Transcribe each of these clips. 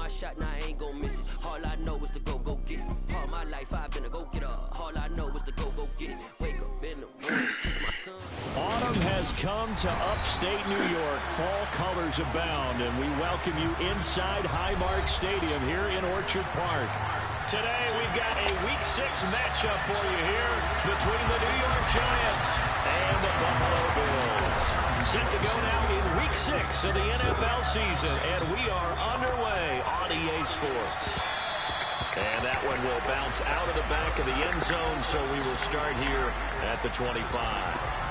shot, now I ain't gon' miss it. All I know is to go get it. All my life I've been a go-getter. All I know is to go get it. Wake up in the morning, kiss my son. Autumn has come to upstate New York. Fall colors abound, and we welcome you inside Highmark Stadium here in Orchard Park. Today we've got a Week 6 matchup for you here between the New York Giants and the Buffalo Bills. Set to go now in Week 6 of the NFL season, and we are underway on EA Sports. And that one will bounce out of the back of the end zone, so we will start here at the 25.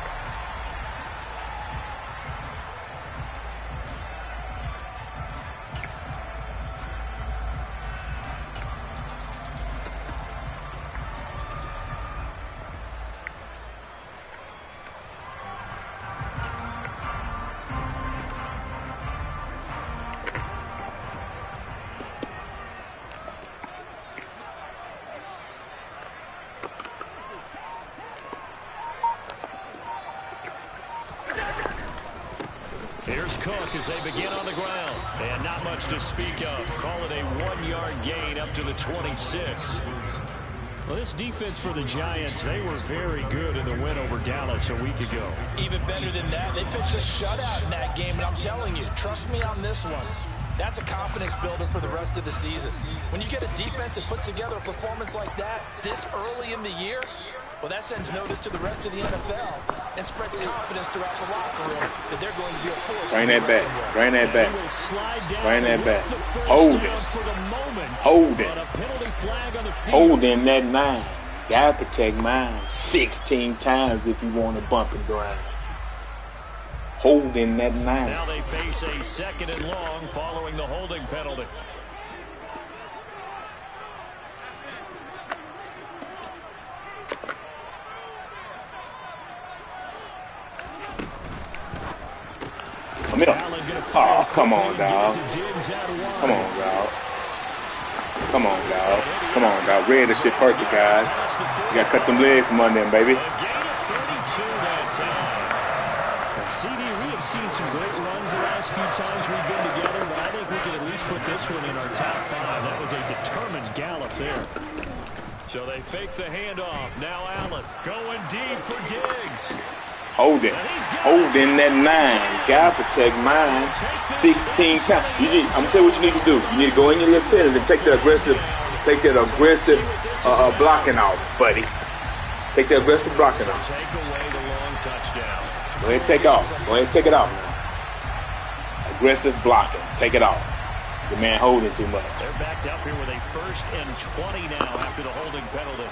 Here's Cook as they begin on the ground. And not much to speak of. Call it a 1-yard gain up to the 26. Well, this defense for the Giants, they were very good in the win over Dallas a week ago. Even better than that, they pitched a shutout in that game, and I'm telling you, trust me on this one. That's a confidence builder for the rest of the season. When you get a defense that puts together a performance like that this early in the year, well, that sends notice to the rest of the NFL and spreads confidence throughout the locker room that they're going to be a force. Bring that back. Bring that back. Bring that back. Hold it. Hold it. Holding that 9. Gotta protect mine 16 times if you want to bump and grind. Holding that 9. Now they face a 2nd and long following the holding penalty. Come here. Oh, come on, dog. Come on, dog. Come on, dog. Come on, dog. Red is shit perfect, guys. You got to cut them legs from under them, baby. CD, we have seen some great runs the last few times we've been together, but I think we can at least put this one in our top 5. That was a determined gallop there. So they fake the handoff. Now Allen going deep for Diggs. Hold it. Holding that 9. Gotta protect mine 16 times. I'm going to tell you what you need to do. You need to go in your little settings and take that aggressive blocking out, buddy. Take that aggressive blocking out. Take away the long touchdown. Go ahead and take off. Go ahead and take it off now. Aggressive blocking. Take it off. The man holding too much. They're backed up here with a 1st and 20 now after the holding penalty.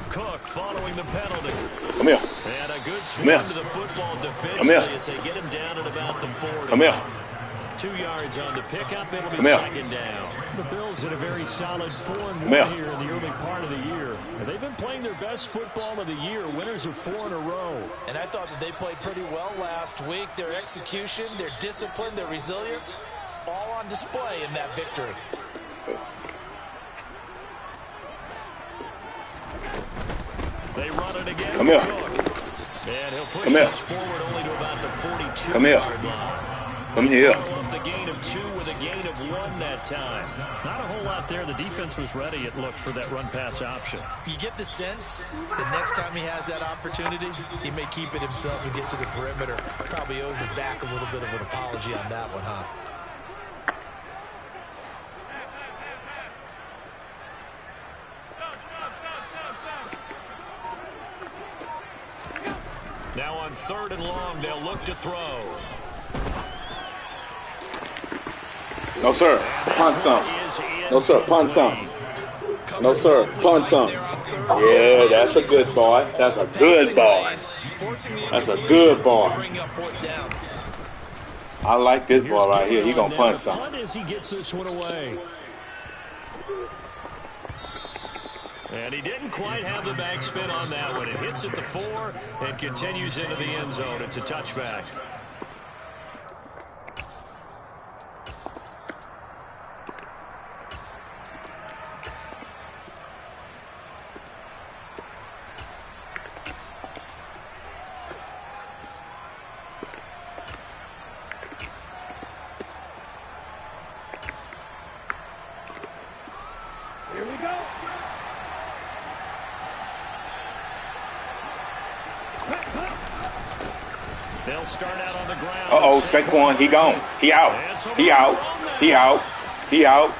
Cook following the penalty. Come here. And a good Come here. to the football defensively. Come here. As they get him down at about the 40. Come here. 2 yards on the pickup. It'll be Come here. 2nd down. The Bills had a very solid 4-1 here in the early part of the year. They've been playing their best football of the year. Winners of 4 in a row. And I thought that they played pretty well last week. Their execution, their discipline, their resilience, all on display in that victory. They run it again. Come here. And he'll push Come here. this forward only to about the 42 Come here. yard line. Come here. The gain of 2 with a gain of 1 that time. Not a whole lot there. The defense was ready, it looked, for that run-pass option. You get the sense the next time he has that opportunity, he may keep it himself and get to the perimeter. Probably owes his back a little bit of an apology on that one, huh? Now on 3rd and long, they'll look to throw. No, sir. Punt something. No, sir. Punt something. No, sir. Punt something. Yeah, that's a good boy. That's a good boy. That's a good boy. I like this boy right here. He gonna punt something. As he gets this one away. And he didn't quite have the backspin on that one. It hits at the 4 and continues into the end zone. It's a touchback. They'll start out on the ground. Uh-oh, Saquon, he gone. He out. He out. He out. He out.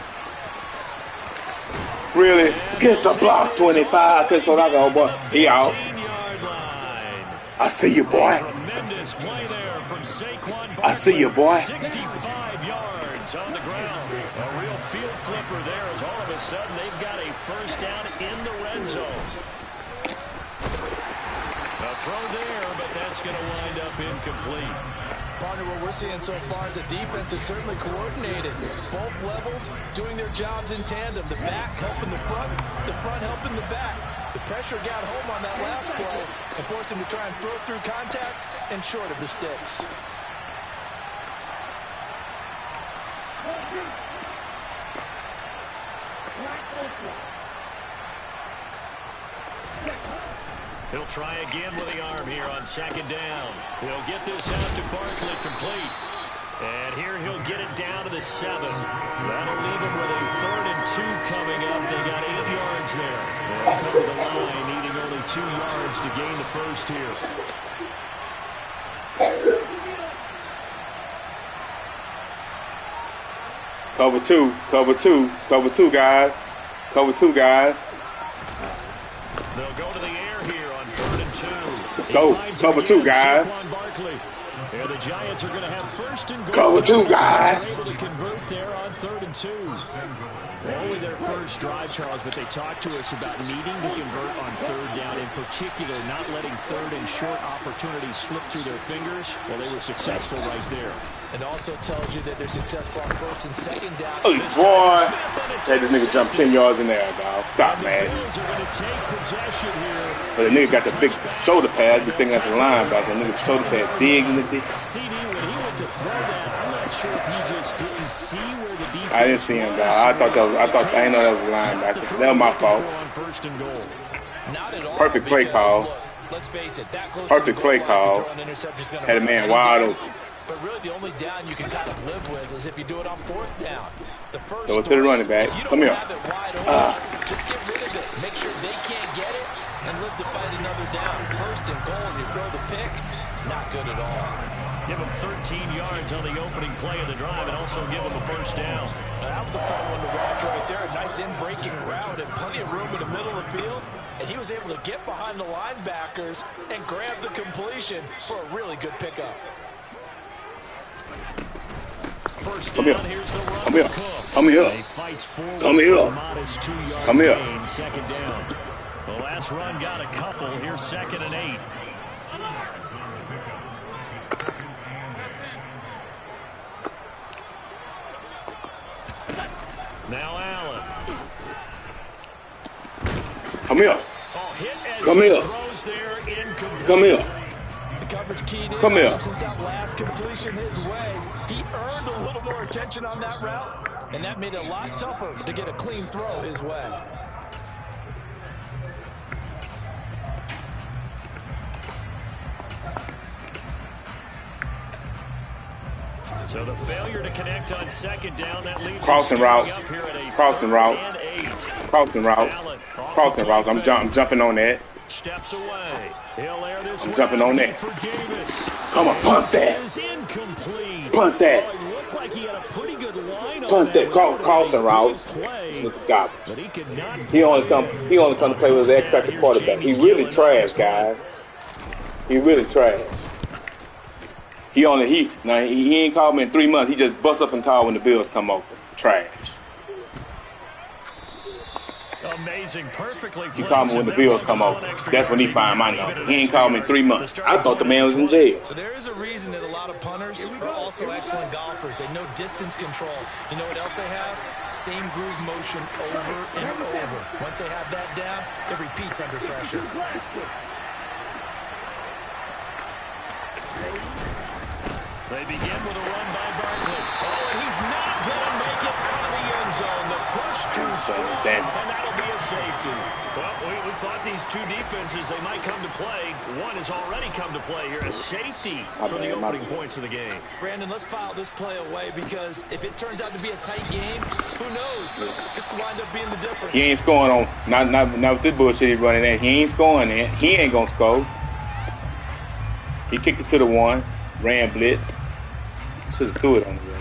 Really? Get the block, 25. That's what I go, boy. He out. I see you, boy. Tremendous play there from Saquon Barkley. I see you, boy. 65 yards on the ground. A real field flipper there as all of a sudden they've got a first down in the red zone. A throw there, but that's going to wind up incomplete. Partner, what we're seeing so far is the defense is certainly coordinated. Both levels doing their jobs in tandem. The back helping the front helping the back. The pressure got home on that last play and forced him to try and throw through contact and short of the sticks. He'll try again with the arm here on second down. He'll get this out to Barkley complete. And here he'll get it down to the 7. That'll leave him with a 3rd and 2 coming up. They got 8 yards there. They'll come to the line, needing only 2 yards to gain the first here. Cover two, cover two, cover two, guys. Cover two, guys. They'll go to the air here on 3rd and 2. Let's go. Cover two, guys. Yeah, the Giants are going to have first and goal. Cover two, guys. Able to convert there on 3rd and 2. Only their first drive, Charles, but they talked to us about needing to convert on 3rd down, in particular, not letting 3rd and short opportunities slip through their fingers. Well, they were successful right there. It also tells you that they're successful on 1st and 2nd down. Oh, boy. Hey, this nigga jumped 10 yards in there, dog. Stop, man. But the nigga got the big shoulder pad. You think that's a linebacker. The nigga shoulder pad big in the dick. CD, when he went to throw that, I'm not sure if he just didn't see where the defense I didn't see him, dog. I didn't know that was a linebacker. That was my fault. Perfect play call. Perfect play call. Had a man wide open. But really, the only down you can kind of live with is if you do it on 4th down. The first go to the running back. Come here. Just get rid of it. Make sure they can't get it and live to fight another down. 1st and goal, and you throw the pick. Not good at all. Give him 13 yards on the opening play of the drive and also give him a first down. That was a fun one to watch right there. A nice in-breaking route and plenty of room in the middle of the field. And he was able to get behind the linebackers and grab the completion for a really good pickup. Come here. Come here. Come here. Come here. Come here. Second down. The last run got a couple. Here's 2nd and 8. Now Allen. Come here. Come here. Come here. Come here. Since that last completion his way, he earned a little more attention on that route, and that made it a lot tougher to get a clean throw his way. So the failure to connect on 2nd down, that leaves crossing route. Crossing route. Crossing routes. Crossing routes. I'm jumping on that. Steps away. I'm jumping on that. Come on, punt that. Punt that. Punt that. Crossing routes. Look at garbage. He only come to play with his X-Factor quarterback. He really trash, guys. He really trash. He ain't called me in 3 months. He just busts up and call when the Bills come open. Trash. Amazing, perfectly. He called me when the Bills come open. That's when he find my number. He ain't called me in 3 months. I thought the man was in jail. So there is a reason that a lot of punters are also excellent golfers. They know distance control. You know what else they have? Same groove motion over and over. Once they have that down, it repeats under pressure. They begin with a run by Barkley. Oh, and he's not going to make it out of the end zone. The push too strong, and that'll be his safety. Well, we thought these two defenses, they might come to play. One has already come to play here. A safety for the opening points of the game. Brandon, let's file this play away because if it turns out to be a tight game, who knows? This could wind up being the difference. He ain't scoring on, not with this bullshit he's running at. He ain't scoring it. He ain't going to score. He kicked it to the one, ran blitz. Should have threw it on the road.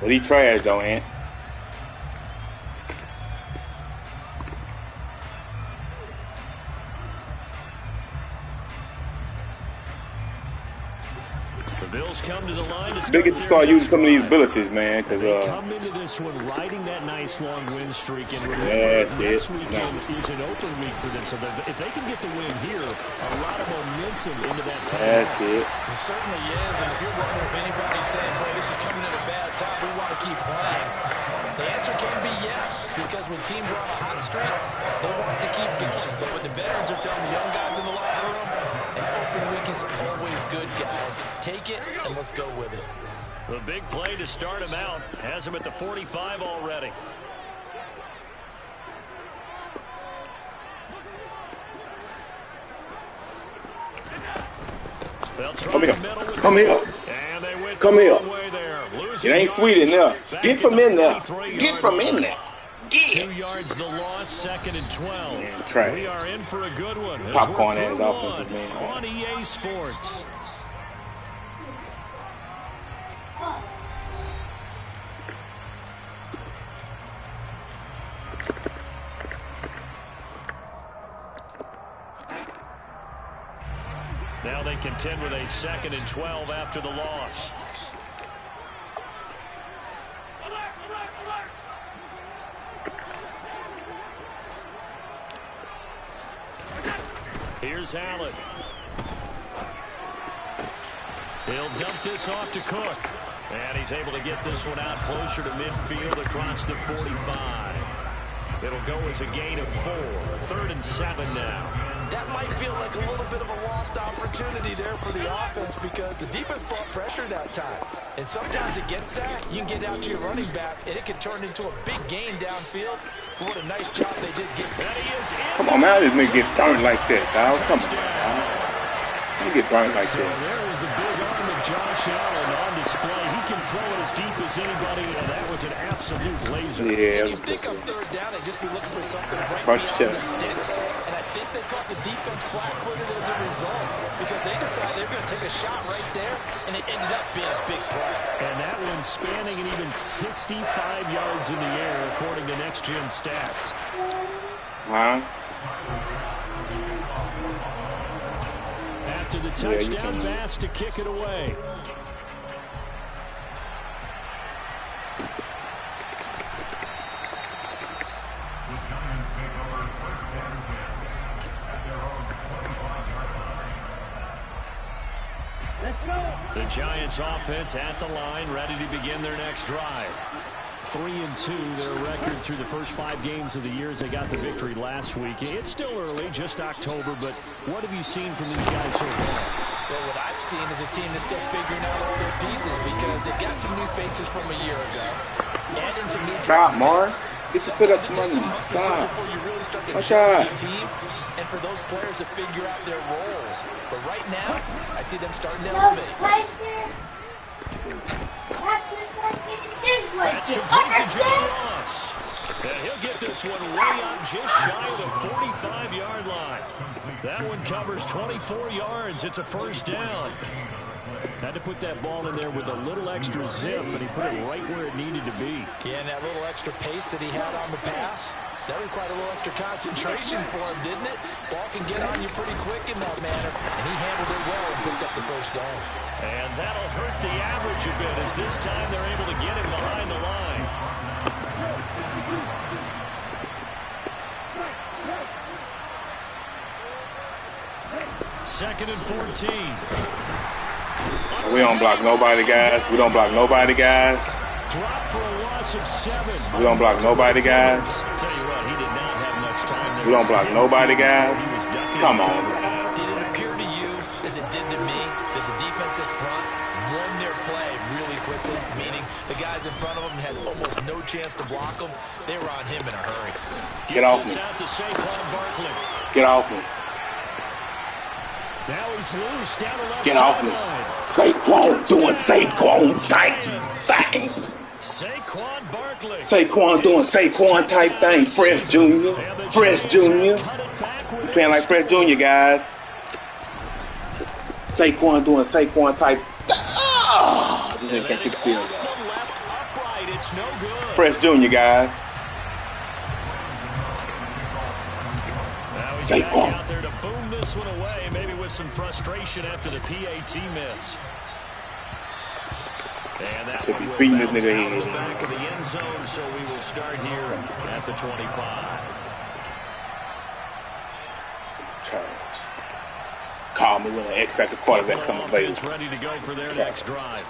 But he trashed though, Ant. Bills come to the line to they get to start using some of these abilities, man, because come into this one riding that nice long win streak, and that's next weekend is an open week for them. So if they can get the win here, a lot of momentum into that time. That's it. It certainly is, and if you're wondering if anybody's saying, "Boy, this is coming at a bad time, we want to keep playing," the answer can be yes, because when teams are on a hot streak, they want to keep going. But when the veterans are telling the young guys in the locker room, an open week is always good, guys. Take it and let's go with it. The big play to start him out has him at the 45 already. Come here. Come here. Come here. It ain't sweet enough. Get from in there. Get from in there. Get. 2 yards the loss, 2nd and 12. Man, we are in for a good one. Popcorn ass offensive man. On EA Sports. Now they contend with a 2nd and 12 after the loss. Here's Allen. He'll dump this off to Cook. And he's able to get this one out closer to midfield across the 45. It'll go as a gain of 4. 3rd and 7 now. That might feel like a little bit of a lost opportunity there for the offense because the defense brought pressure that time. And sometimes against that, you can get out to your running back, and it can turn into a big gain downfield. What a nice job they did get. Come on, man. This nigga get burned like that, dog. Come on, dog. You get burned like that. There is the big arm of Josh Allen on display. He can throw it as deep as anybody, and that was an absolute laser. Yeah, you think on 3rd down, they just be looking for something right beyond the sticks. And I think they caught the defense flat-footed as a result because they decided they were going to take a shot right there, and it ended up being a big play. And that one spanning an even 65 yards in the air, according to Next Gen Stats. Huh? After the touchdown pass to kick it away. The Giants offense at the line, ready to begin their next drive. 3-2, their record through the first 5 games of the year as they got the victory last week. It's still early, just October, but what have you seen from these guys so far? Well, what I've seen is a team that's still figuring out all their pieces because they've got some new faces from a year ago. Adding some new Stop, Mar. Get to put up some money. Stop. Watch out. And for those players to figure out their roles. But right now, I see them starting to elevate. That's complete to Joe Ross. And he'll get this one way out just shy of the 45-yard line. That one covers 24 yards. It's a 1st down. Had to put that ball in there with a little extra zip, but he put it right where it needed to be. Yeah, and that little extra pace that he had on the pass, that required a little extra concentration for him, didn't it? Ball can get on you pretty quick in that manner, and he handled it well and picked up the 1st down. And that'll hurt the average a bit as this time they're able to get him behind the line. Second and 14. We don't block nobody, guys. We don't block nobody, guys. Drop for a loss of 7. We don't block nobody, guys. Tell you what, he did not have much time there. We don't block nobody, guys. Come on, guys. Did it appear to you, as it did to me, that the defensive front won their play really quickly, meaning the guys in front of them had almost no chance to block him, they were on him in a hurry. Get off me. Get off me. Now he's loose down the left Get off me. Saquon doing Saquon type thing. Saquon Barkley. Saquon doing Saquon type thing. Fresh Jr. Fresh Jr. We're playing like Fresh Jr., guys. Saquon doing Saquon type. This ain't catch the field. Fresh Jr., guys. Saquon. Out there to boom this one away, maybe with some frustration after the PAT miss. And that should be beating this nigga head. Back of the end zone, so we will start here at the 25. Charge. Call me when an X-Factor quarterback comes available. Ready to go for their next drive.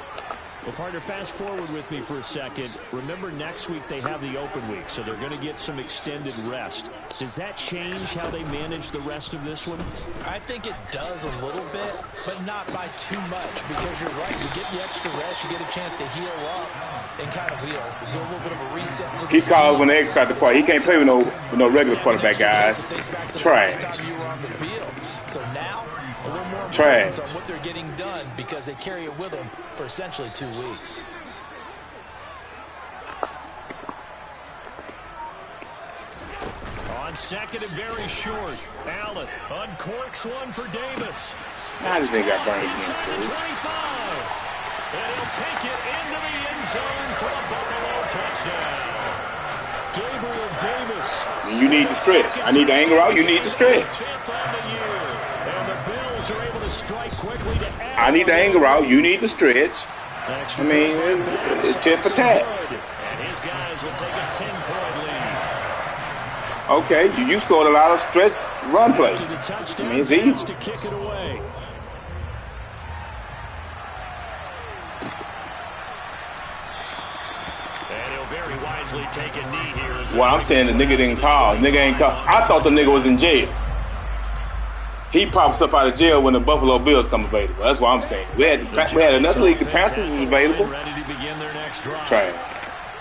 Well, partner, fast forward with me for a second. Remember, next week they have the open week, so they're going to get some extended rest. Does that change how they manage the rest of this one? I think it does a little bit, but not by too much, because you're right. You get the extra rest, you get a chance to heal up and kind of do a little bit of a reset. He calls when the X-Factor quarterback. He can't play with no regular quarterback, guys. Trash. So now, a little more trash on what they're getting done because they carry it with them for essentially 2 weeks. On second and very short, Allen uncorks one for Davis. Now this nigga got burned again. And he'll take it into the end zone for a Buffalo touchdown. Gabriel Davis. You need to stretch. I need the angle out. You need to stretch. I need the angle out. You need to stretch. I mean, it's tit for tat. And his guys will take a 10-point lead. Okay, you scored a lot of stretch run plays. I mean, it's easy. To kick it away. And he'll very wisely take a knee here. Well, I'm saying the nigga didn't call. Nigga ain't call. I thought the nigga was in jail. He pops up out of jail when the Buffalo Bills come available. That's what I'm saying. We had another league. The Panthers was available. Ready to begin their next drive. Trash.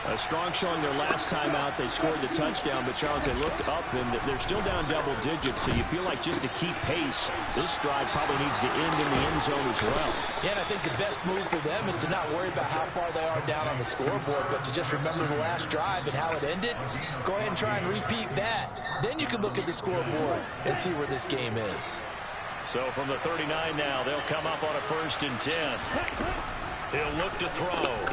A strong showing their last time out. They scored the touchdown, but Charles, they looked up and they're still down double digits. So you feel like just to keep pace, this drive probably needs to end in the end zone as well. Yeah, and I think the best move for them is to not worry about how far they are down on the scoreboard, but to just remember the last drive and how it ended. Go ahead and try and repeat that. Then you can look at the scoreboard and see where this game is. So from the 39 now, they'll come up on a 1st and 10. He'll look to throw.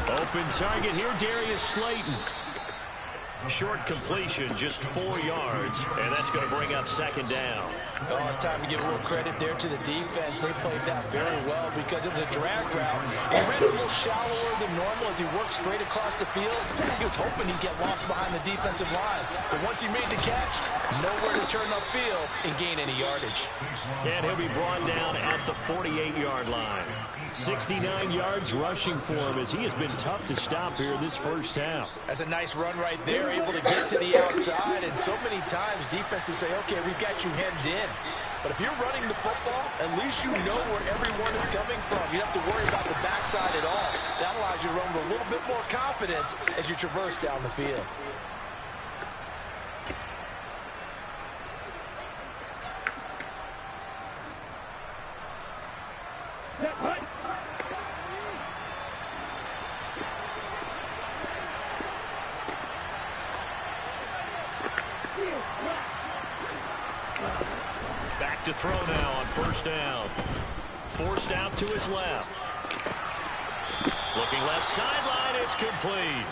Open target here, Darius Slayton. Short completion, just 4 yards, and that's going to bring up 2nd down. Oh, it's time to give a little credit there to the defense. They played that very well because it was a drag route. He ran a little shallower than normal as he worked straight across the field. He was hoping he'd get lost behind the defensive line. But once he made the catch, nowhere to turn upfield and gain any yardage. And he'll be brought down at the 48-yard line. 69 yards rushing for him as he has been tough to stop here this first half. That's a nice run right there, able to get to the outside. And so many times defenses say, okay, we've got you hemmed in. But if you're running the football, at least you know where everyone is coming from. You don't have to worry about the backside at all. That allows you to run with a little bit more confidence as you traverse down the field. Back to throw now on 1st down. Forced out to his left. Looking left sideline, it's complete.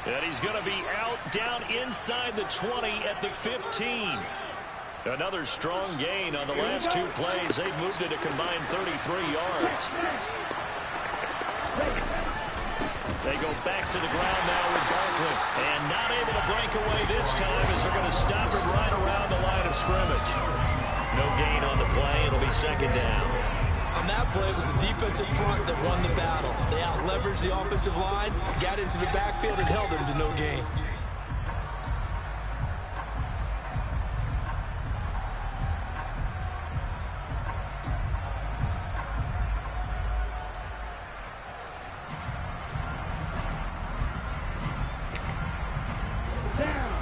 And he's going to be out down inside the 20 at the 15. Another strong gain on the last 2 plays. They've moved it a combined 33 yards. They go back to the ground now with Barkley. And not able to break away this time as they're going to stop it right around the line of scrimmage. No gain on the play. It'll be 2nd down. On that play, it was the defensive front that won the battle. They out-leveraged the offensive line, got into the backfield, and held them to no gain.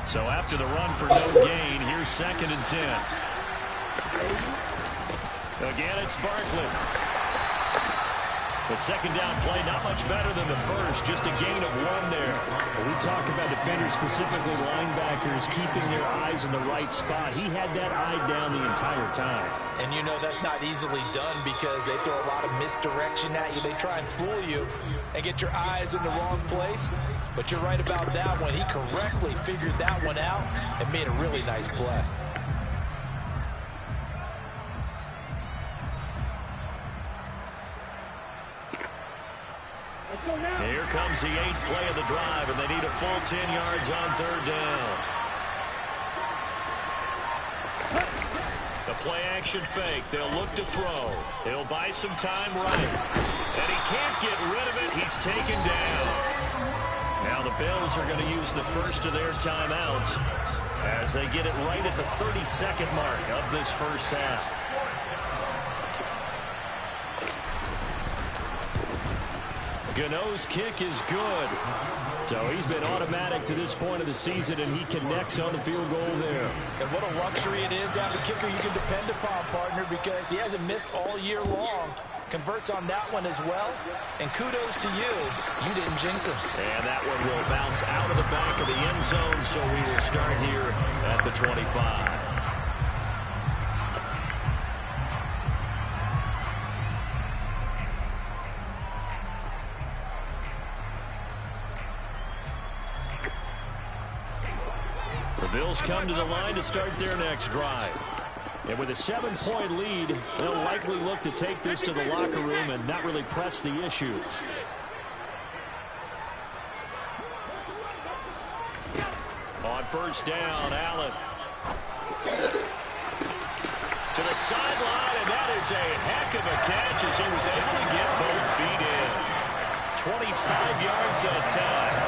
So after the run for no gain, here's 2nd and 10. Again, it's Barkley. The second down play, not much better than the first, just a gain of 1 there. When we talk about defenders, specifically linebackers, keeping their eyes in the right spot. He had that eye down the entire time. And you know that's not easily done because they throw a lot of misdirection at you. They try and fool you and get your eyes in the wrong place. But you're right about that one. He correctly figured that one out and made a really nice play. Here comes the 8th play of the drive, and they need a full 10 yards on 3rd down. The play-action fake. They'll look to throw. He'll buy some time right. And he can't get rid of it. He's taken down. Now the Bills are going to use the first of their timeouts as they get it right at the 32nd mark of this first half. Gano's kick is good. So he's been automatic to this point of the season, and he connects on the field goal there. And what a luxury it is to have a kicker you can depend upon, partner, because he hasn't missed all year long. Converts on that one as well. And kudos to you. You didn't jinx him. And that one will bounce out of the back of the end zone, so we will start here at the 25. The Bills come to the line to start their next drive. And with a 7-point lead, they'll likely look to take this to the locker room and not really press the issue. On first down, Allen. To the sideline, and that is a heck of a catch as he was able to get both feet in. 25 yards that time.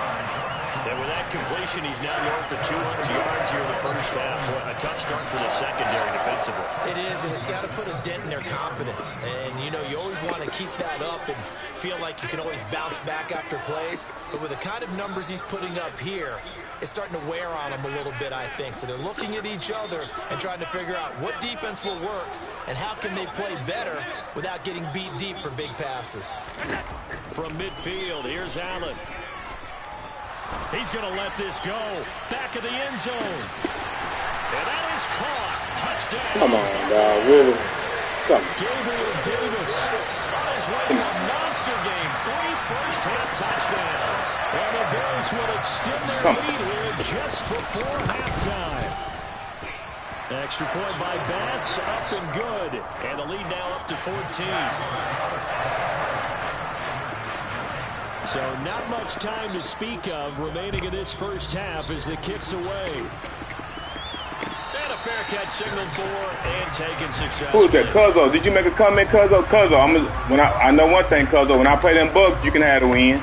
And with that completion, he's now north of 200 yards here in the first half. Boy, a tough start for the secondary defensively. It is, and it's got to put a dent in their confidence. And, you know, you always want to keep that up and feel like you can always bounce back after plays. But with the kind of numbers he's putting up here, it's starting to wear on them a little bit, I think. So they're looking at each other and trying to figure out what defense will work and how can they play better without getting beat deep for big passes. From midfield, here's Allen. He's going to let this go. Back of the end zone. And that is caught. Touchdown. Come on, dog. Really? Come on. Gabriel Davis on his way to a monster game. 3 first-half touchdowns. And the Bills will extend their lead here just before halftime. Extra point by Bass. Up and good. And the lead now up to 14. So not much time to speak of remaining in this first half as the kick's away. And a fair catch signaled for and taken successfully. Who is that? Cuzzo. Did you make a comment, Cuzzo? Cuzzo. I know one thing, Cuzzo. When I play them Bucks, you can have the win.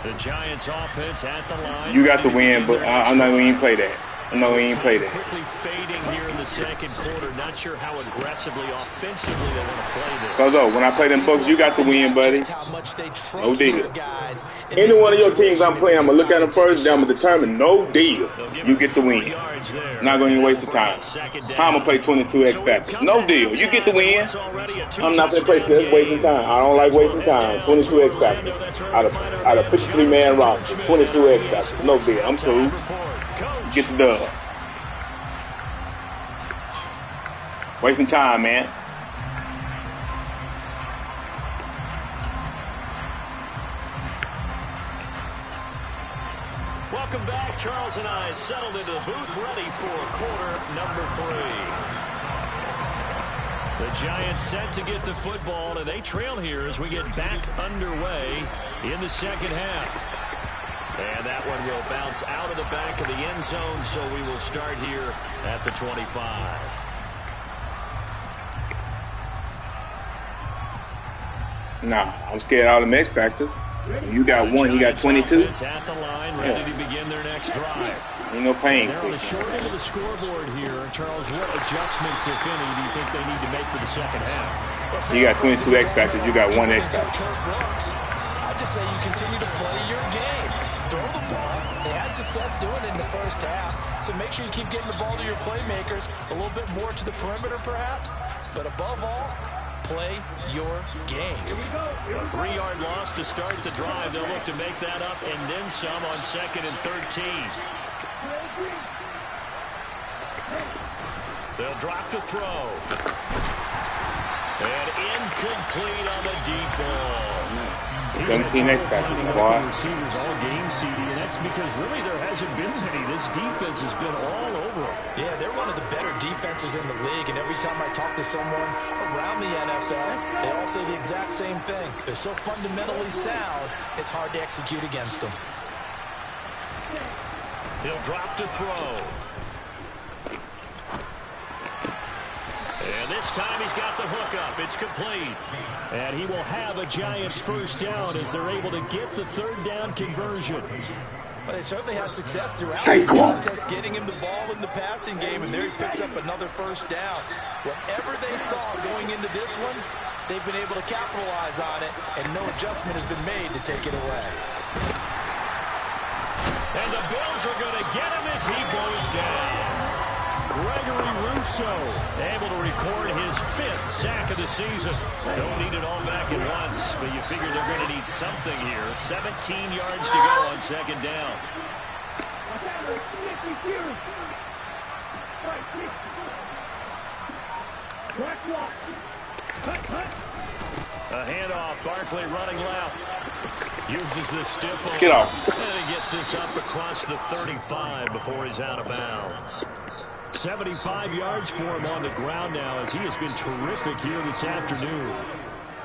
The Giants offense at the line. You got the win, but I know we ain't play that. I know we ain't play that. Quickly fading here in the second quarter. Not sure how aggressively, offensively they want to play this. Cuzzo, when I play them Bucks, you got the win, buddy. No deal. Any one of your teams I'm playing, I'm going to look at them first, then I'm going to determine no deal. You get the win. Not going to even waste the time. How I'm going to play 22 X Factors? No deal. You get the win. I'm not going to play this wasting time. I don't like wasting time. 22 X Factors. Out of 53-man roster. 22 X Factors. No deal. I'm cool. Get the dub. Wasting time, man. Welcome back. Charles and I settled into the booth, ready for quarter number 3. The Giants set to get the football, and they trail here as we get back underway in the second half. And that one will bounce out of the back of the end zone, so we will start here at the 25. Nah, I'm scared of all the X factors. You got one, he got 22. At the line, ready to begin their next drive. Ain't no pain. They're on the short end of the scoreboard here. Charles, what adjustments, if any, do you think they need to make for the second half? You got 22 X factors. You got 1 X factor. I just say you continue to play your game. Throw the ball. They had success doing it in the first half. So make sure you keep getting the ball to your playmakers, a little bit more to the perimeter perhaps, but above all, play your game. A 3-yard loss to start the drive. They'll look to make that up and then some on 2nd and 13. They'll drop to throw. And incomplete on the deep ball. 17 X factors, boy. Receivers all game, CD, and that's because really there hasn't been many. This defense has been all over them. Yeah, they're one of the better defenses in the league, and every time I talk to someone around the NFL, they all say the exact same thing. They're so fundamentally sound, it's hard to execute against them. He'll drop to throw. And this time he's got the hook up. It's complete. And he will have a Giants first down as they're able to get the 3rd down conversion. Well, they certainly had success throughout this contest getting him the ball in the passing game, and there he picks up another first down. Whatever they saw going into this one, they've been able to capitalize on it, and no adjustment has been made to take it away. And the Bills are going to get him as he goes down. Gregory Rousseau able to record his 5th sack of the season. Don't need it all back at once, but you figure they're going to need something here. 17 yards to go on 2nd down. A handoff. Barkley running left. Uses the stiff. Get off. And he gets this up across the 35 before he's out of bounds. 75 yards for him on the ground now as he has been terrific here this afternoon.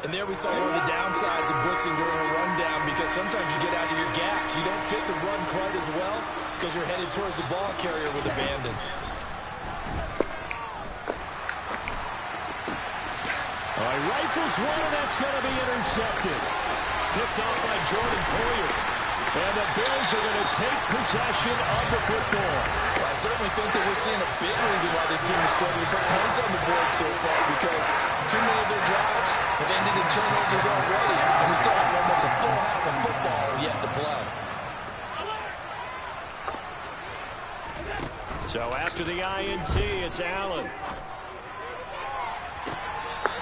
And there we saw one of the downsides of blitzing during a rundown, because sometimes you get out of your gaps. You don't fit the run quite as well because you're headed towards the ball carrier with abandon. All right, rifles one, that's going to be intercepted. Picked off by Jordan Poyer. And the Bills are going to take possession of the football. Well, I certainly think that we're seeing a big reason why this team is struggling to put points on the board so far, because too many of their drives have ended in turnovers already, and we still have almost a full half of football yet to play. So after the INT, it's Allen.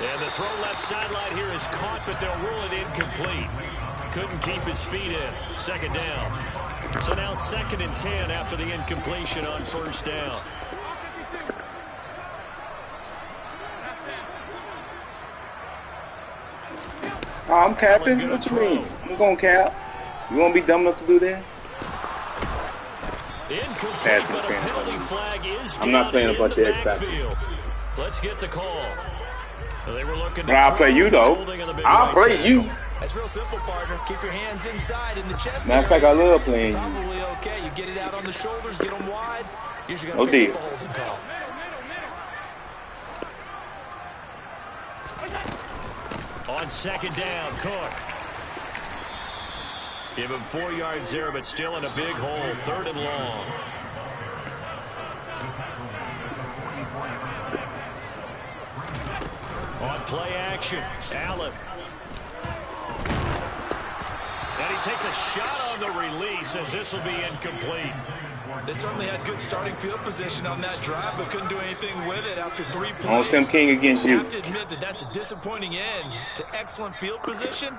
And the throw left sideline here is caught, but they'll rule it incomplete. Couldn't keep his feet in. 2nd down. So now 2nd and 10 after the incompletion on 1st down. Oh, I'm capping? What you mean? I'm going to cap. You won't be dumb enough to do that? Passing interference. I'm not playing a bunch of X-Factors. Let's get the call. They were looking. But I'll play you, though. I'll play you. That's real simple, partner. Keep your hands inside in the chest. Matter of fact, I love playing you. Probably okay. You get it out on the shoulders, get them wide. Usually No deal. holding call. On 2nd down, Cook. Give him 4 yards there, but still in a big hole. 3rd and long. On play action, Allen. And he takes a shot on the release as this will be incomplete. They certainly had good starting field position on that drive, but couldn't do anything with it after 3 plays. On Sam King against you. I have to admit that that's a disappointing end to excellent field position.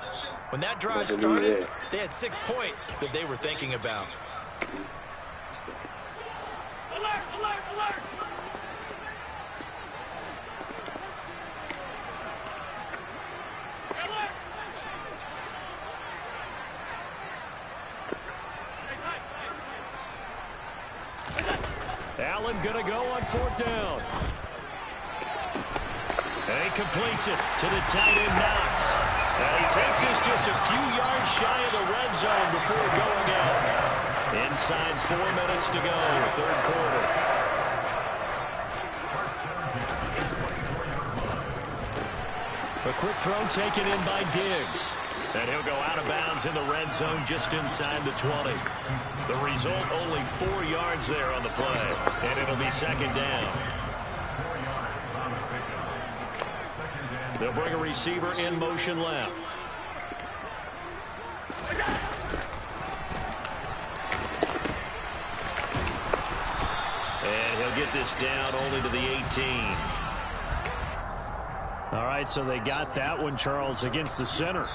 When that drive started, they had 6 points that they were thinking about. Alert, alert, alert! Allen gonna go on 4th down. And he completes it to the tight end Knox. And he takes this just a few yards shy of the red zone before going out. Inside 4 minutes to go, 3rd quarter. A quick throw taken in by Diggs. And he'll go out of bounds in the red zone just inside the 20. The result, only 4 yards there on the play. And it'll be 2nd down. They'll bring a receiver in motion left. get this down only to the 18. All right, so they got that one, Charles, against the center.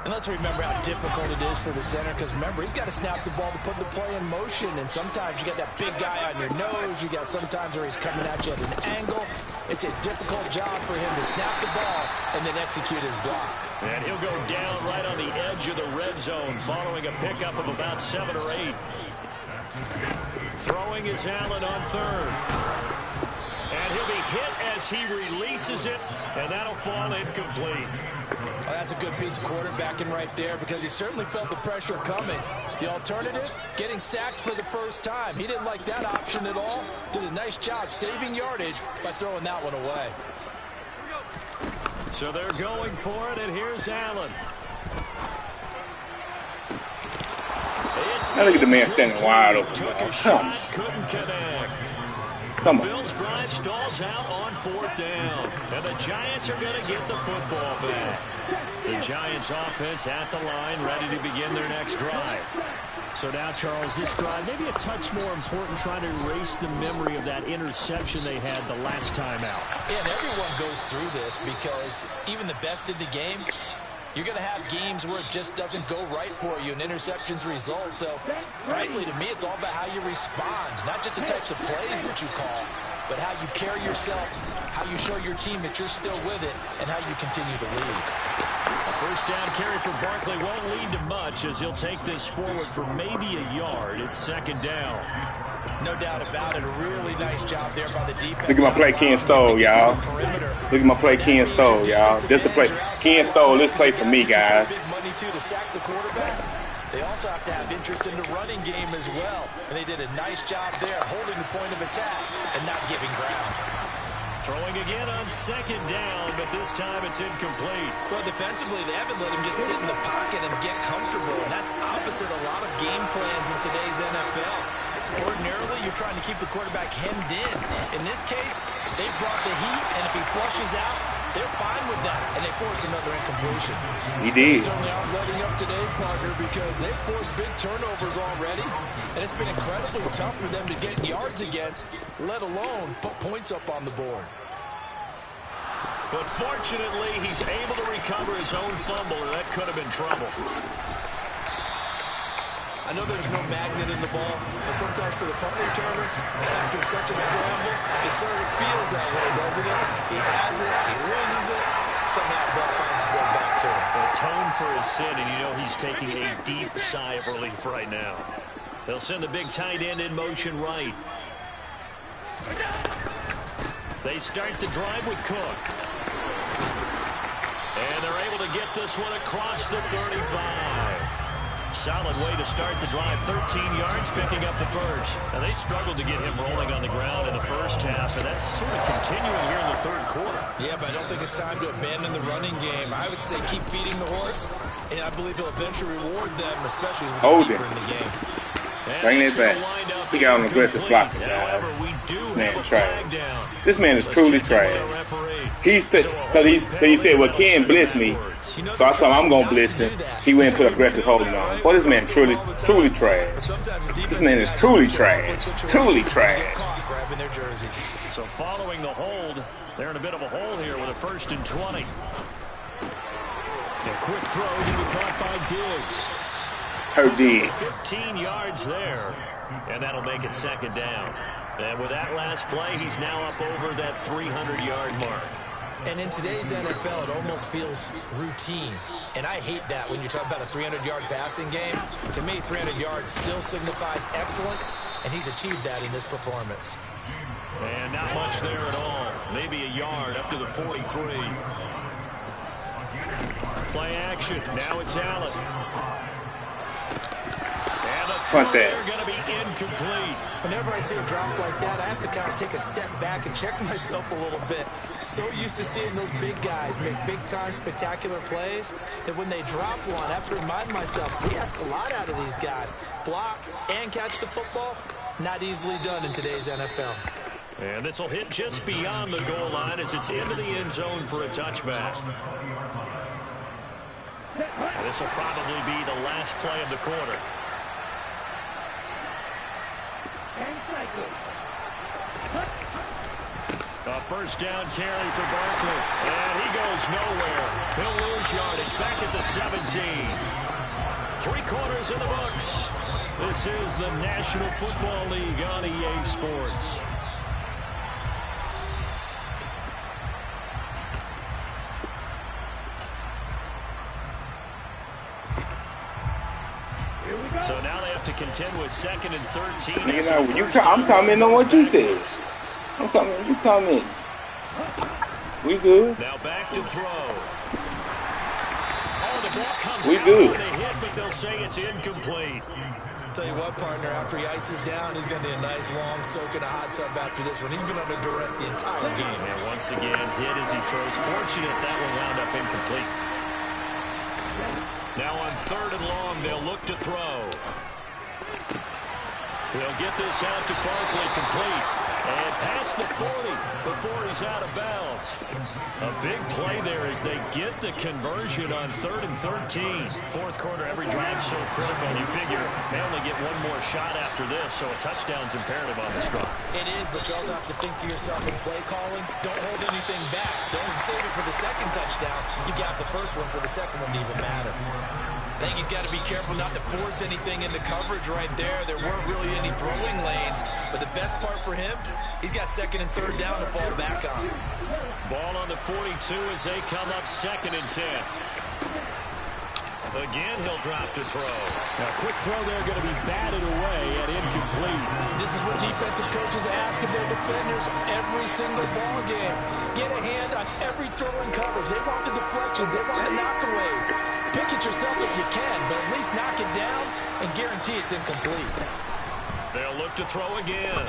And let's remember how difficult it is for the center, because remember, he's got to snap the ball to put the play in motion, and sometimes you got that big guy on your nose. You got sometimes where he's coming at you at an angle. It's a difficult job for him to snap the ball and then execute his block. And he'll go down right on the edge of the red zone following a pickup of about 7 or 8. Throwing is Allen on third. And he'll be hit as he releases it, and that'll fall incomplete. Well, that's a good piece of quarterbacking right there, because he certainly felt the pressure coming. The alternative, getting sacked for the first time. He didn't like that option at all. Did a nice job saving yardage by throwing that one away. So they're going for it, and here's Allen. Now look at the man standing wide open. Come on. Couldn't connect. Come on. Bills drive stalls out on 4th down. And the Giants are going to get the football back. The Giants offense at the line, ready to begin their next drive. So now, Charles, this drive maybe a touch more important, trying to erase the memory of that interception they had the last time out. Yeah, and everyone goes through this, because even the best in the game, you're going to have games where it just doesn't go right for you and interceptions result. So, frankly, to me, it's all about how you respond, not just the types of plays that you call, but how you carry yourself, how you show your team that you're still with it, and how you continue to lead. A first down carry for Barkley won't lead to much, as he'll take this forward for maybe a yard. It's 2nd down. No doubt about it. A really nice job there by the defense. Look at my play Ken stole, y'all. Look at my play Ken stole, y'all. This the play. Ken stole this play for me, guys. Big money, too, to sack the quarterback. They also have to have interest in the running game as well. And they did a nice job there, holding the point of attack and not giving ground. Throwing again on 2nd down, but this time it's incomplete. Well, defensively, they haven't let him just sit in the pocket and get comfortable. And that's opposite a lot of game plans in today's NFL. Ordinarily, you're trying to keep the quarterback hemmed in. In this case, they brought the heat, and if he flushes out, they're fine with that, and they force another incompletion. He did. They certainly aren't letting up today, partner, because they've forced big turnovers already, and it's been incredibly tough for them to get yards against, let alone put points up on the board. But fortunately, he's able to recover his own fumble, and that could have been trouble. I know there's no magnet in the ball, but sometimes for the punt returner, after such a scramble, it sort of feels that way, doesn't it? He has it, he loses it, somehow the ball finds its way back to him. Atone for his sin, and you know he's taking a deep sigh of relief right now. They'll send the big tight end in motion right. They start the drive with Cook. And they're able to get this one across the 35. Solid way to start the drive. 13 yards, picking up the first. And they struggled to get him rolling on the ground in the first half, and that's sort of continuing here in the 3rd quarter. Yeah, but I don't think it's time to abandon the running game. I would say keep feeding the horse, and I believe he'll eventually reward them, especially as we get deeper in the game. Bring it back. He got an aggressive blocker, guys. This man trash. This man is truly trash. Because he said, well, Ken blitz me. So I told him I'm going to blitz him. He went and put aggressive holding on. Boy, this man truly trash. This man is truly trash. Truly trash. So following the hold, they're in a bit of a hole here with a 1st and 20. A quick throw to be caught by Diggs. Her Diggs. 15 yards there, and that'll make it 2nd down. And with that last play, he's now up over that 300-yard mark. And in today's NFL, it almost feels routine. And I hate that when you talk about a 300-yard passing game. To me, 300 yards still signifies excellence, and he's achieved that in this performance. And not much there at all. Maybe a yard up to the 43. Play action. Now it's Allen. And the throw there going to be incomplete. Whenever I see a drop like that, I have to kind of take a step back and check myself a little bit. So used to seeing those big guys make big-time spectacular plays that when they drop one, I have to remind myself, we ask a lot out of these guys. Block and catch the football, not easily done in today's NFL. And this will hit just beyond the goal line as it's into the end zone for a touchback. And this will probably be the last play of the quarter. A first down carry for Barkley. And he goes nowhere. He'll lose yardage back at the 17. 3 quarters in the books. This is the National Football League on EA Sports. So now they have to contend with 2nd and 13. Nigga, I'm commenting on what you said. I'm coming. You comment. We good. Now back to throw. Oh, the ball comes we out good. with a hit, but they'll say it's incomplete. Tell you what, partner, after he ices down, he's going to need a nice long soak in a hot tub after this one. He's been under duress the entire game. And once again, hit as he throws. Fortunate that one wound up incomplete. Now on 3rd and long, they'll look to throw. They'll get this out to Barkley, complete. And past the 40 before he's out of bounds. A big play there as they get the conversion on 3rd and 13. 4th quarter, every drive so critical. You figure they only get one more shot after this, so a touchdown's imperative on this drive. It is, but you also have to think to yourself in play calling, don't hold anything back. Don't save it for the 2nd touchdown. You got the 1st one for the 2nd one to even matter. I think he's got to be careful not to force anything into coverage right there. There weren't really any throwing lanes, but the best part for him, he's got 2nd and 3rd down to fall back on. Ball on the 42 as they come up 2nd and 10. Again, he'll drop to throw. Now, quick throw there going to be batted away and incomplete. This is what defensive coaches ask of their defenders every single ball game. Get a hand on every throw in coverage. They want the deflections. They want the knockaways. Pick it yourself if you can, but at least knock it down and guarantee it's incomplete. They'll look to throw again.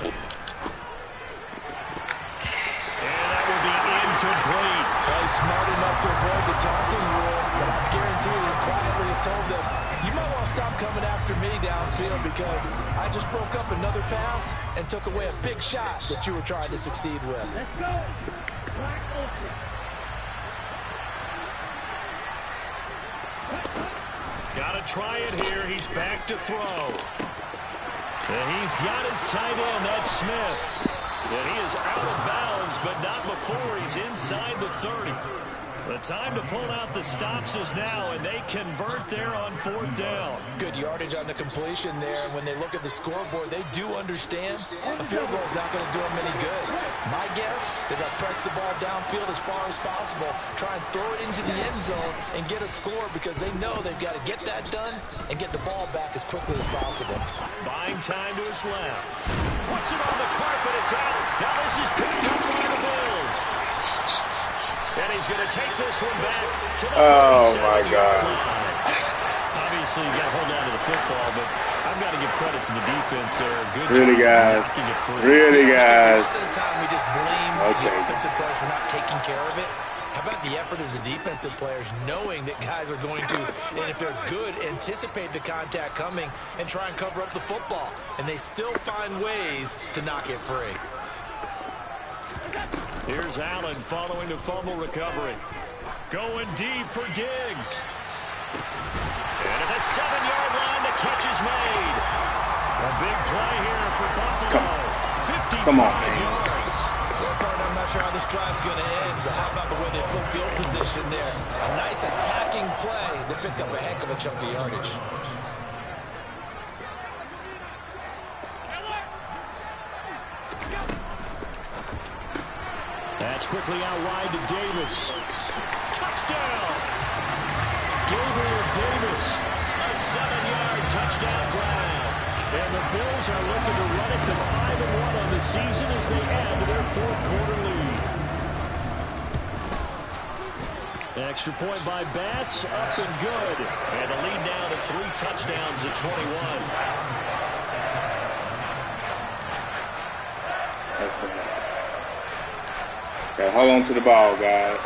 And that will be incomplete. Well, he's smart enough to avoid the taunting rule, but I guarantee he quietly has told them, you might want to stop coming after me downfield because I just broke up another pass and took away a big shot that you were trying to succeed with. Let's go. Got to try it here. He's back to throw. And he's got his tight end. That's Smith. And he is out of bounds, but not before he's inside the 30. The time to pull out the stops is now, and they convert there on 4th down. Good yardage on the completion there. And when they look at the scoreboard, they do understand a field goal is not going to do them any good. My guess, they're going to press the ball downfield as far as possible, try and throw it into the end zone and get a score because they know they've got to get that done and get the ball back as quickly as possible. Buying time to his left. Puts it on the carpet. It's out. Now this is picked up by the Bills. And he's going to take this one back to the 37-yard line. Obviously, you got to hold on to the football, but I've got to give credit to the defense there. Good really, job guys. knocking it free. Really, guys. Most of the time, we just blame the offensive players for not taking care of it. How about the effort of the defensive players knowing that guys are going to, and if they're good, anticipate the contact coming and try and cover up the football. And they still find ways to knock it free. Here's Allen following the fumble recovery. Going deep for Diggs. And at the 7-yard line, the catch is made. A big play here for Buffalo. 55 yards. Well, partner, I'm not sure how this drive's going to end, but how about the way they flip field position there? A nice attacking play that picked up a heck of a chunk of yardage. That's quickly out wide to Davis. Touchdown! Gabriel Davis. A 7-yard touchdown grab. And the Bills are looking to run it to 5-1 on the season as they add to their 4th quarter lead. Extra point by Bass, up and good. And the lead now to 3 touchdowns at 21. That's bad. Gotta hold on to the ball, guys.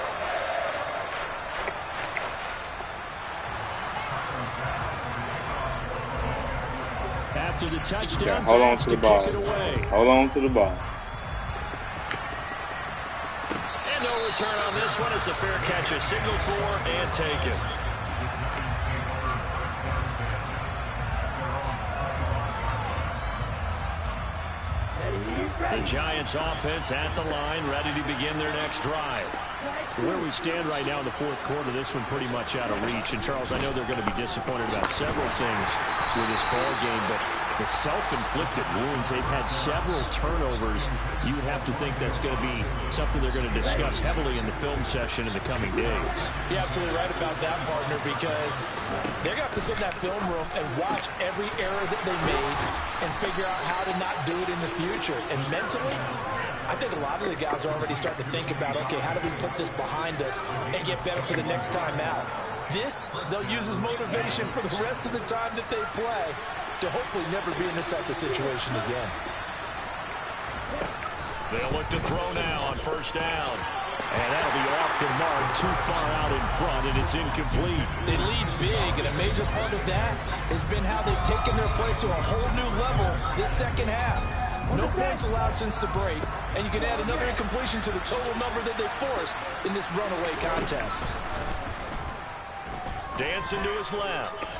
After the touchdown, hold on to the ball. Hold on to the ball. And no return on this one as the fair catch is signaled for and taken. The Giants offense at the line, ready to begin their next drive. Where we stand right now in the fourth quarter, this one pretty much out of reach. And, Charles, I know they're going to be disappointed about several things with this ball game, but the self-inflicted wounds, they've had several turnovers. You would have to think that's going to be something they're going to discuss heavily in the film session in the coming days. You're absolutely right about that, partner, because they're going to have to sit in that film room and watch every error that they made and figure out how to not do it in the future. And mentally, I think a lot of the guys are already starting to think about, okay, how do we put this behind us and get better for the next time out? This, they'll use as motivation for the rest of the time that they play to hopefully never be in this type of situation again. They'll look to throw now on first down. And that'll be off the mark, too far out in front, and it's incomplete. They lead big, and a major part of that has been how they've taken their play to a whole new level this second half. No points allowed since the break, and you can add another incompletion to the total number that they forced in this runaway contest. Dancing to his left.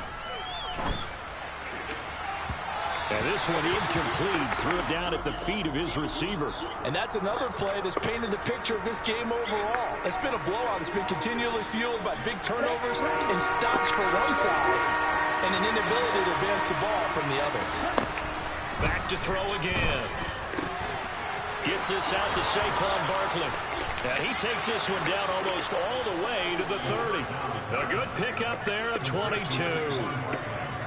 And this one incomplete, threw it down at the feet of his receiver. And that's another play that's painted the picture of this game overall. It's been a blowout. It's been continually fueled by big turnovers and stops for one side and an inability to advance the ball from the other. Back to throw again. Gets this out to Saquon Barkley. And he takes this one down almost all the way to the 30. A good pickup there of 22.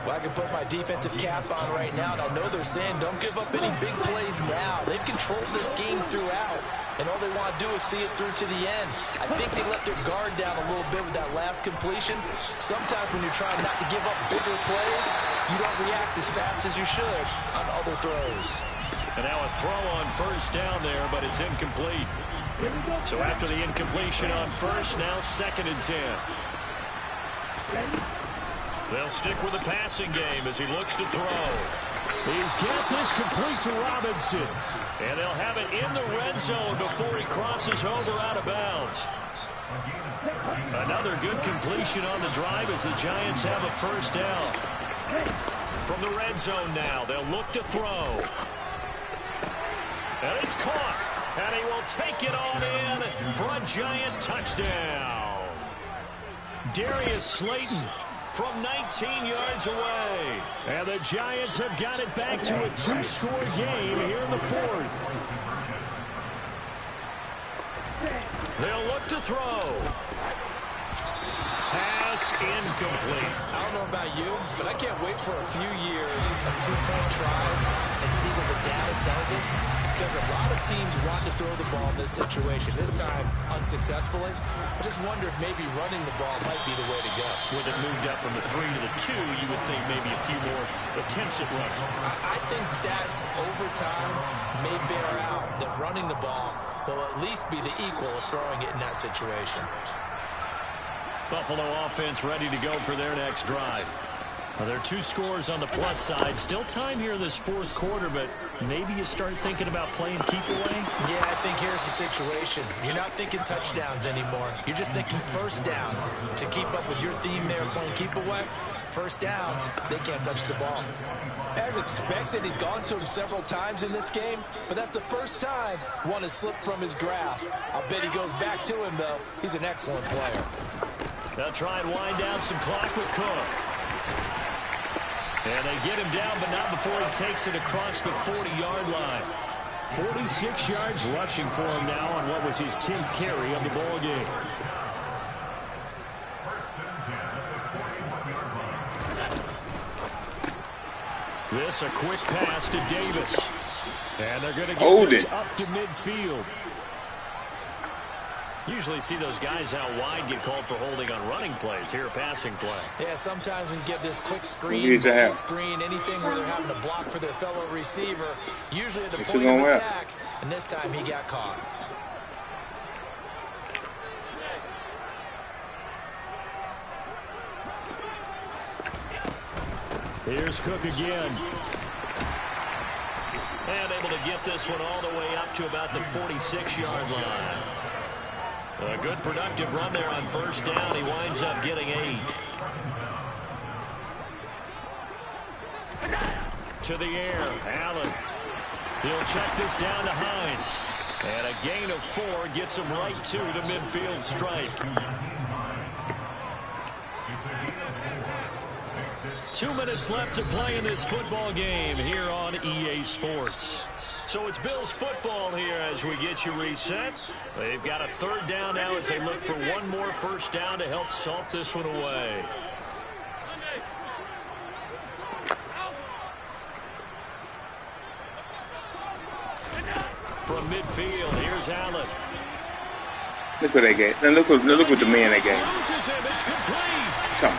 Well, I can put my defensive cap on right now, and I know they're saying don't give up any big plays now. They've controlled this game throughout, and all they want to do is see it through to the end. I think they let their guard down a little bit with that last completion. Sometimes when you're trying not to give up bigger plays, you don't react as fast as you should on other throws. And now a throw on first down there, but it's incomplete. So after the incompletion on first, now 2nd and 10. They'll stick with the passing game as he looks to throw. He's got this complete to Robinson. And they'll have it in the red zone before he crosses over out of bounds. Another good completion on the drive as the Giants have a first down. From the red zone now, they'll look to throw. And it's caught. And he will take it on in for a Giant touchdown. Darius Slayton from 19 yards away. And the Giants have got it back to a 2-score game here in the fourth. They'll look to throw. Pass incomplete. I don't know about you, but I can't wait for a few years of two-point tries and see what the data tells us, because a lot of teams want to throw the ball in this situation, this time unsuccessfully. I just wonder if maybe running the ball might be the way to go. With it moved up from the 3 to the 2, you would think maybe a few more attempts at running. I think stats over time may bear out that running the ball will at least be the equal of throwing it in that situation. Buffalo offense ready to go for their next drive. Well, there are 2 scores on the plus side. Still time here in this fourth quarter, but maybe you start thinking about playing keep away? Yeah, I think here's the situation. You're not thinking touchdowns anymore. You're just thinking first downs. To keep up with your theme there, playing keep away, first downs, they can't touch the ball. As expected, he's gone to him several times in this game, but that's the first time one has slipped from his grasp. I'll bet he goes back to him, though. He's an excellent player. They'll try and wind down some clock with Cook. And they get him down, but not before he takes it across the 40-yard line. 46 yards rushing for him now on what was his 10th carry of the ball game. This a quick pass to Davis. And they're going to get this up to midfield. Usually see those guys out wide get called for holding on running plays. Here, a passing play. Yeah, sometimes when you give this quick screen, anything where they're having to block for their fellow receiver, usually at the point of attack, and this time he got caught. Here's Cook again. And able to get this one all the way up to about the 46-yard line. A good productive run there on first down. He winds up getting 8. To the air, Allen. He'll check this down to Hines. And a gain of 4 gets him right to the midfield stripe. 2 minutes left to play in this football game here on EA Sports. So it's Bills football here as we get you reset. They've got a 3rd down now as they look for one more first down to help salt this one away. From midfield, here's Allen. Look what they get. Now look what the man they gave. Come on.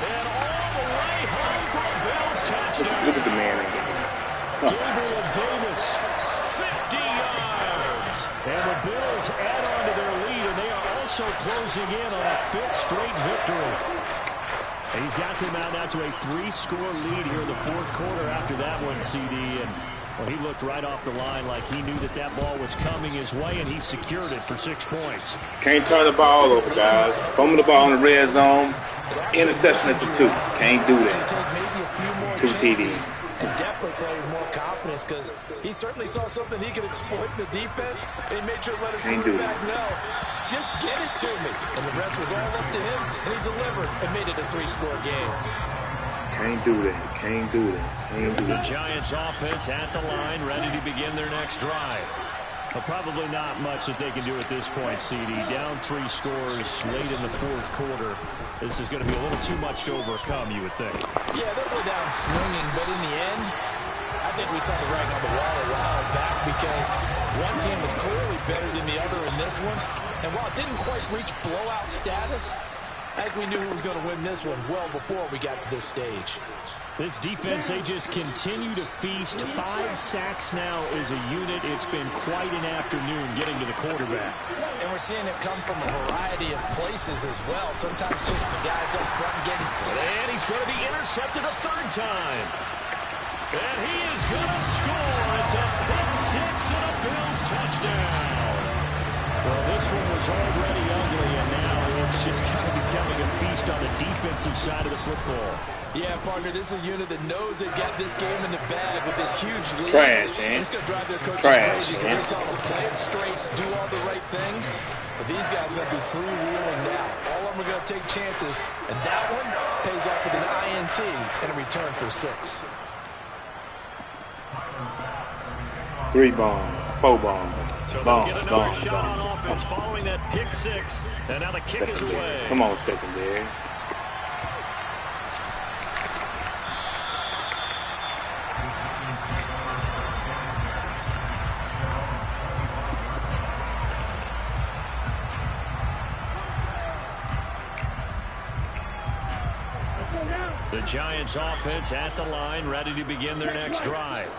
Look at the man they gave. Come on. Gabriel Davis, 50 yards. And the Bills add on to their lead, and they are also closing in on a 5th straight victory. And he's got them out now to a 3-score lead here in the 4th quarter after that one, CD. And well, he looked right off the line like he knew that ball was coming his way, and he secured it for 6 points. Can't turn the ball over, guys. Fumble the ball in the red zone. Interception at the 2. Can't do that. 2 TDs. And definitely played with more confidence because he certainly saw something he could exploit in the defense, and he made sure to let his quarterback know, just get it to me. And the rest was all up to him, and he delivered and made it a 3-score game. Can't do that. Can't do that. Can't do that. The Giants offense at the line, ready to begin their next drive. But probably not much that they can do at this point, CD. Down 3 scores late in the 4th quarter. This is going to be a little too much to overcome, you would think. Yeah, they'll go down swinging, but in the end, I think we saw the writing on the wall a while back because one team was clearly better than the other in this one. And while it didn't quite reach blowout status, I think we knew who was going to win this one well before we got to this stage. This defense, they just continue to feast. 5 sacks now as a unit. It's been quite an afternoon getting to the quarterback. And we're seeing it come from a variety of places as well. Sometimes just the guys up front getting... And he's going to be intercepted a 3rd time. And he is going to score. It's a pick 6 and a Bills touchdown. Well, this one was already ugly, and now it's just kind of becoming a feast on the defensive side of the football. Yeah, partner, this is a unit that knows they've got this game in the bag with this huge lead. Trash, man. It's going to drive their coaches crazy because they're telling them to play it straight, do all the right things. But these guys are going to be freewheeling now. All of them are going to take chances, and that one pays off with an INT and a return for 6. 3 bombs, 4 bombs. So they'll get another shot on offense following that pick 6, and now the kick is away. Come on, secondary. The Giants offense at the line, ready to begin their next drive.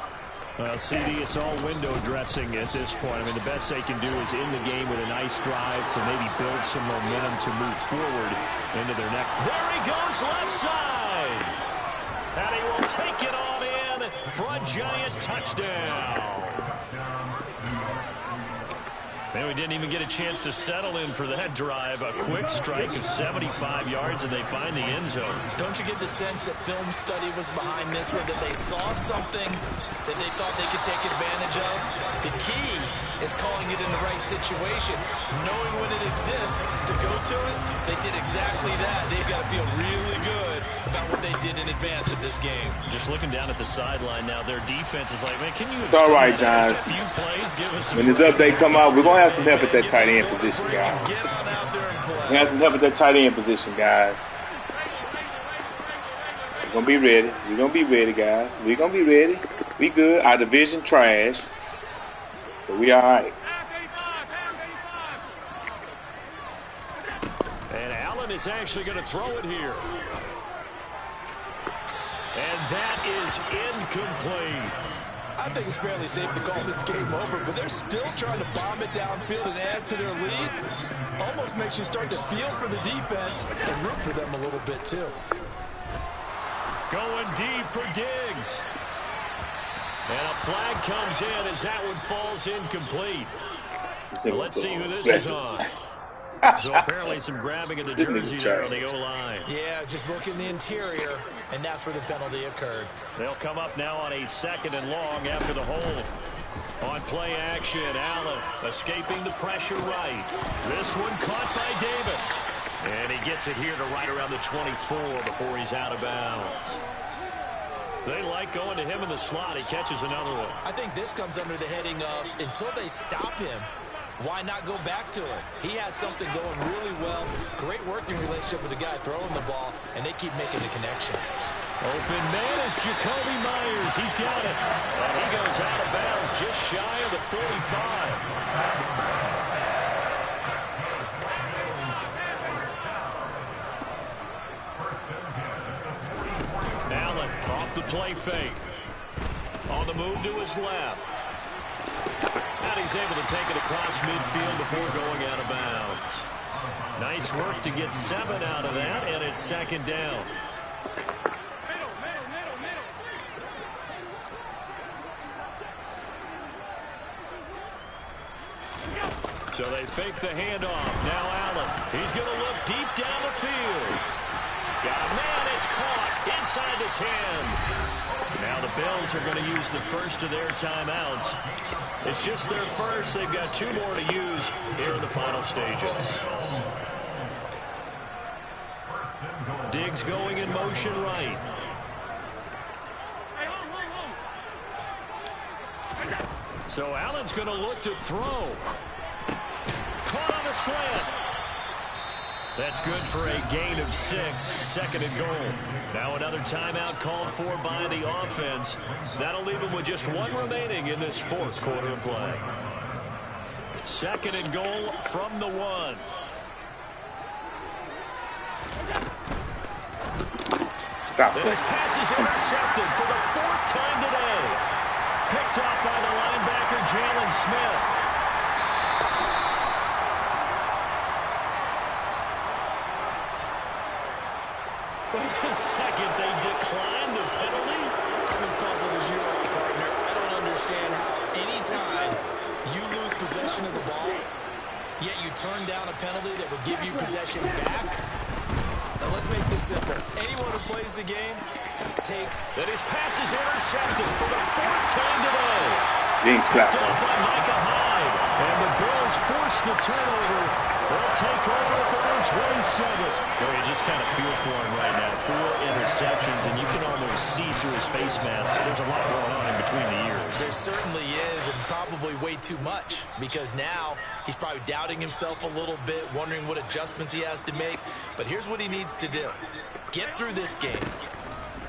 Well, CD, it's all window dressing at this point. I mean, the best they can do is in the game with a nice drive to maybe build some momentum to move forward into their next. There he goes, left side. And he will take it on in for a Giant touchdown. And we didn't even get a chance to settle in for that drive. A quick strike of 75 yards, and they find the end zone. Don't you get the sense that film study was behind this one, that they saw something that they thought they could take advantage of? The key is calling it in the right situation, knowing when it exists to go to it. They did exactly that. They've got to feel really good about what they did in advance of this game. Just looking down at the sideline now, their defense is like, man, can you... It's all right, John. A few plays, give us some... When this update come out, we're going to have some help at that tight end position, guys. Get on out there and play. We're going to have some help at that tight end position, guys. We're going to be ready. We're going to be ready, guys. We're going to be ready. We good. Our division trash. So we all right. And Allen is actually going to throw it here. And that is incomplete. I think it's fairly safe to call this game over, but they're still trying to bomb it downfield and add to their lead. Almost makes you start to feel for the defense and root for them a little bit, too. Going deep for Diggs. And a flag comes in as that one falls incomplete. Well, let's see who this is on. So apparently some grabbing of the jersey there on the O-line. Yeah, just look in the interior, and that's where the penalty occurred. They'll come up now on a 2nd and long after the hold. On play action, Allen escaping the pressure right. This one caught by Davis. And he gets it here to right around the 24 before he's out of bounds. They like going to him in the slot. He catches another one. I think this comes under the heading of until they stop him, why not go back to it? He has something going really well. Great working relationship with the guy throwing the ball, and they keep making the connection. Open man is Jakobi Meyers. He's got it. And he goes out of bounds just shy of the 45. Allen off the play fake. On the move to his left. And he's able to take it across midfield before going out of bounds. Nice work to get 7 out of that, and it's second down. So they fake the handoff. Now Allen. He's going to look deep down the field. Got a man. It's caught inside the 10. Now the Bills are going to use the first of their timeouts. It's just their first. They've got 2 more to use here in the final stages. Diggs going in motion right. So Allen's going to look to throw. Caught on the slant. That's good for a gain of 6. Second and goal. Now another timeout called for by the offense. That'll leave them with just 1 remaining in this 4th quarter of play. Second and goal from the 1. Stop it. This pass is intercepted for the 4th time today. Picked off by the linebacker, Jalen Smith. Wait a second, they declined the penalty? I'm as puzzled as you are, partner. I don't understand how any time you lose possession of the ball, yet you turn down a penalty that would give you possession back. Now let's make this simple. Anyone who plays the game, take... That his pass is intercepted for the 4th time today. Picked up by Micah Hyde. And the Bills force the turnover. They'll take over at their own 27. You just kind of feel for him right now. 4 interceptions, and you can almost see through his face mask. There's a lot going on in between the ears. There certainly is, and probably way too much, because now he's probably doubting himself a little bit, wondering what adjustments he has to make. But here's what he needs to do. Get through this game.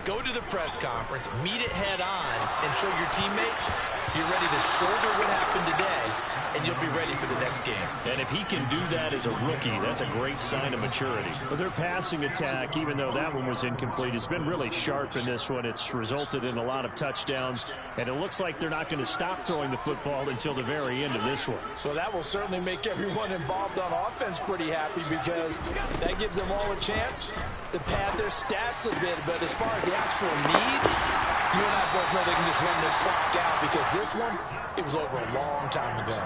Go to the press conference, meet it head on, and show your teammates you're ready to shoulder what happened today, and you'll be ready for the next game. And if he can do that as a rookie, that's a great sign of maturity. Well, their passing attack, even though that one was incomplete, has been really sharp in this one. It's resulted in a lot of touchdowns, and it looks like they're not going to stop throwing the football until the very end of this one. Well, that will certainly make everyone involved on offense pretty happy, because that gives them all a chance to pad their stats a bit. But as far as the actual need, you and I both know they can just run this clock out, because this one, it was over a long time ago.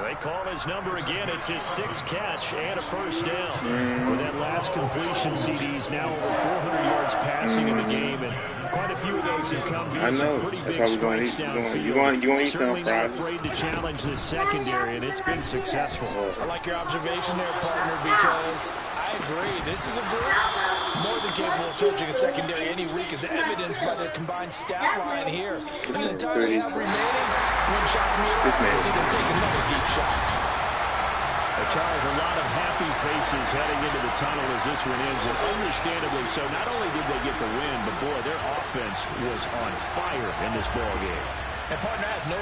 They call his number again. It's his 6th catch and a first down. With that last completion, CD's now over 400 yards passing in the game, and quite a few of those have come via some pretty big strikes downfield. You want to eat Certainly some not fries? afraid to challenge this secondary, and it's been successful. I like your observation there, partner, because I agree. This is a group more than capable of torching a secondary any week, as evidenced by their combined stat line here. And the time we have remaining, one shot mirror, we'll see them take another deep shot. Charles, a lot of happy faces heading into the tunnel as this one ends, and understandably so. Not only did they get the win, but boy, their offense was on fire in this ball game. And partner, I have no